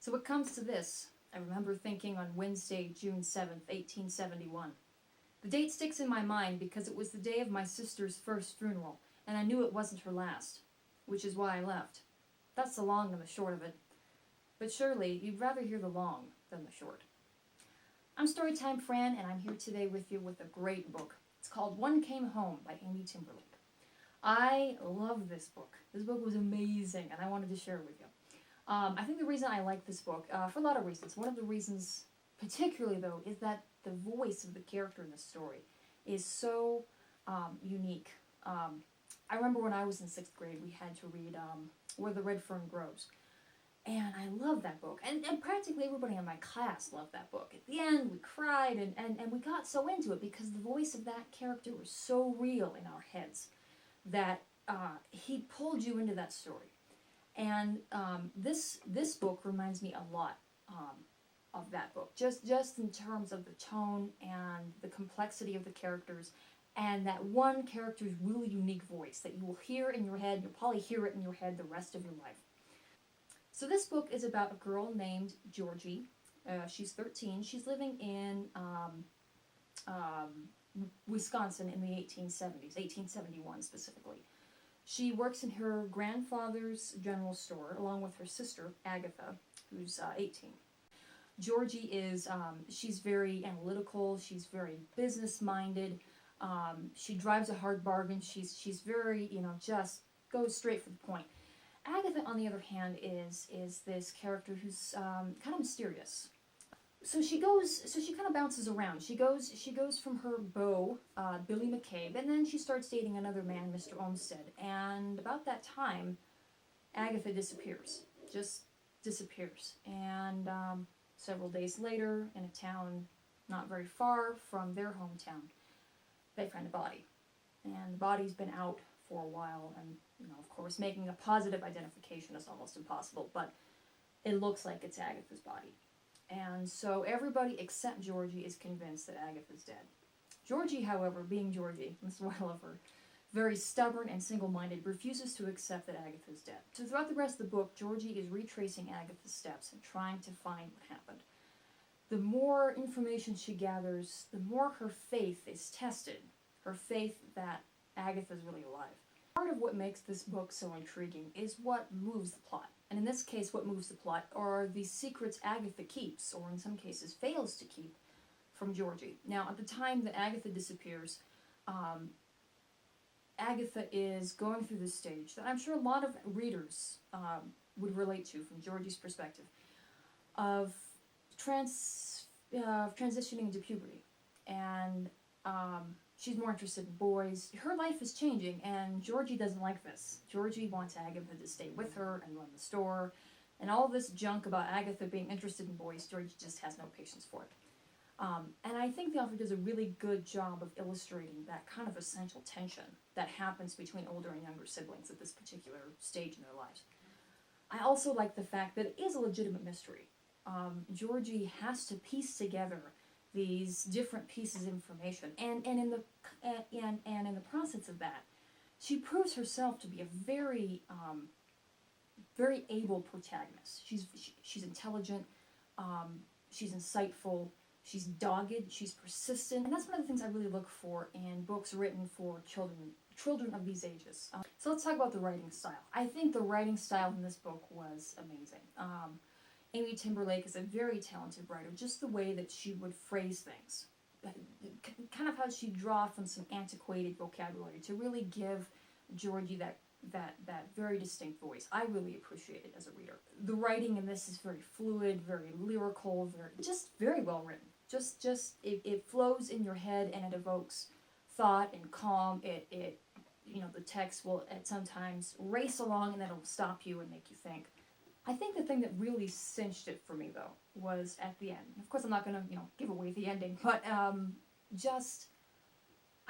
So it comes to this. I remember thinking on Wednesday, June 7th, 1871. The date sticks in my mind because it was the day of my sister's first funeral, and I knew it wasn't her last, which is why I left. That's the long and the short of it. But surely you'd rather hear the long than the short. I'm Storytime Fran, and I'm here today with you with a great book. It's called One Came Home by Amy Timberlake. I love this book. This book was amazing, and I wanted to share it with you. I think the reason I like this book, for a lot of reasons, one of the reasons particularly, though, is that the voice of the character in the story is so unique. I remember when I was in 6th grade, we had to read Where the Red Fern Grows. And I love that book. And practically everybody in my class loved that book. At the end, we cried, and we got so into it because the voice of that character was so real in our heads that he pulled you into that story. And this book reminds me a lot of that book, just in terms of the tone and the complexity of the characters, and that one character's really unique voice that you will hear in your head. You'll probably hear it in your head the rest of your life. So this book is about a girl named Georgie. She's 13. She's living in Wisconsin in the 1870s, 1871 specifically. She works in her grandfather's general store along with her sister, Agatha, who's 18. Georgie is, she's very analytical, she's very business-minded, she drives a hard bargain, she's very, just goes straight for the point. Agatha, on the other hand, is this character who's kind of mysterious. So she kind of bounces around. She goes from her beau, Billy McCabe, and then she starts dating another man, Mr. Olmsted. And about that time, Agatha disappears. Just disappears. And several days later, in a town not very far from their hometown, they find a body. And the body's been out for a while, and of course, making a positive identification is almost impossible, but it looks like it's Agatha's body. And so everybody except Georgie is convinced that Agatha's dead. Georgie, however, being Georgie, that's why I love her, very stubborn and single-minded, refuses to accept that Agatha's dead. So throughout the rest of the book, Georgie is retracing Agatha's steps and trying to find what happened. The more information she gathers, the more her faith is tested, her faith that Agatha's really alive. Part of what makes this book so intriguing is what moves the plot. And in this case, what moves the plot are the secrets Agatha keeps, or in some cases fails to keep, from Georgie. Now, at the time that Agatha disappears, Agatha is going through this stage that I'm sure a lot of readers would relate to from Georgie's perspective, of transitioning into puberty. And she's more interested in boys. Her life is changing, and Georgie doesn't like this. Georgie wants Agatha to stay with her and run the store, and all this junk about Agatha being interested in boys, Georgie just has no patience for it. And I think the author does a really good job of illustrating that kind of essential tension that happens between older and younger siblings at this particular stage in their lives. I also like the fact that it is a legitimate mystery. Georgie has to piece together these different pieces of information, and in the process of that, she proves herself to be a very very able protagonist. She's intelligent, she's insightful, she's dogged, she's persistent, and that's one of the things I really look for in books written for children of these ages. So let's talk about the writing style. I think the writing style in this book was amazing. Amy Timberlake is a very talented writer, just the way that she would phrase things. Kind of how she'd draw from some antiquated vocabulary to really give Georgie that very distinct voice. I really appreciate it as a reader. The writing in this is very fluid, very lyrical, very well written. It flows in your head and it evokes thought and calm. The text will at sometimes race along and then it'll stop you and make you think. I think the thing that really cinched it for me, though, was at the end. Of course, I'm not going to, give away the ending, but I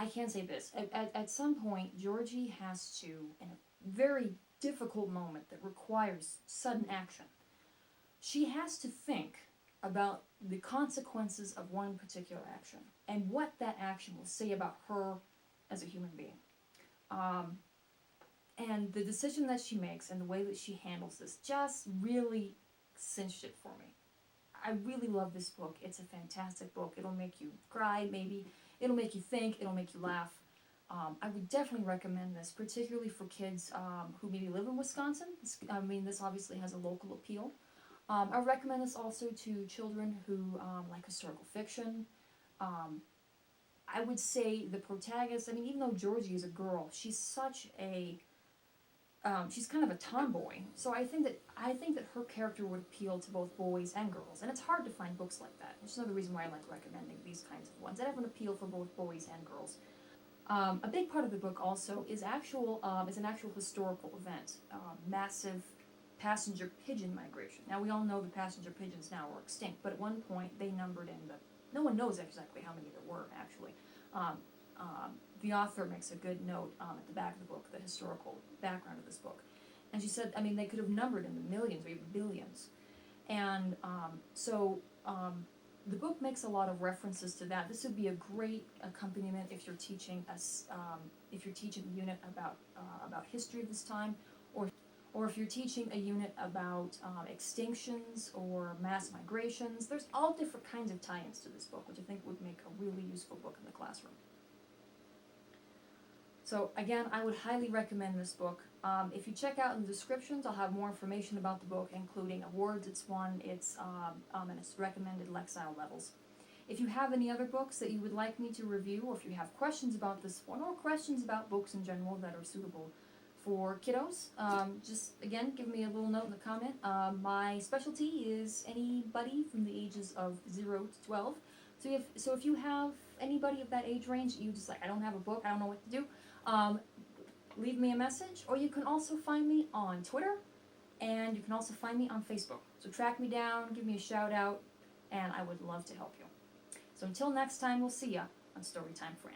can say this. At some point, Georgie has to, in a very difficult moment that requires sudden action, she has to think about the consequences of one particular action and what that action will say about her as a human being. And the decision that she makes and the way that she handles this just really cinched it for me. I really love this book. It's a fantastic book. It'll make you cry, maybe. It'll make you think. It'll make you laugh. I would definitely recommend this, particularly for kids who maybe live in Wisconsin. This obviously has a local appeal. I recommend this also to children who like historical fiction. I would say the protagonist, even though Georgie is a girl, she's such a she's kind of a tomboy, so I think that her character would appeal to both boys and girls, and it's hard to find books like that. Which is another reason why I like recommending these kinds of ones that have an appeal for both boys and girls. A big part of the book also is an actual historical event, massive passenger pigeon migration. Now we all know the passenger pigeons now are extinct, but at one point they numbered no one knows exactly how many there were actually. The author makes a good note at the back of the book, the historical background of this book. And she said, they could have numbered in the millions or even billions. And the book makes a lot of references to that. This would be a great accompaniment if you're teaching a unit about history of this time, or if you're teaching a unit about extinctions or mass migrations. There's all different kinds of tie-ins to this book, which I think would make a really useful book in the classroom. So again, I would highly recommend this book. If you check out in the descriptions, I'll have more information about the book, including awards it's won, and its recommended Lexile levels. If you have any other books that you would like me to review, or if you have questions about this one, or questions about books in general that are suitable for kiddos, just again give me a little note in the comment. My specialty is anybody from the ages of 0 to 12. So if you have anybody of that age range, you just I don't have a book, I don't know what to do, leave me a message, or you can also find me on Twitter, and you can also find me on Facebook. So track me down, give me a shout out, and I would love to help you. So until next time, we'll see ya on Storytime Fran.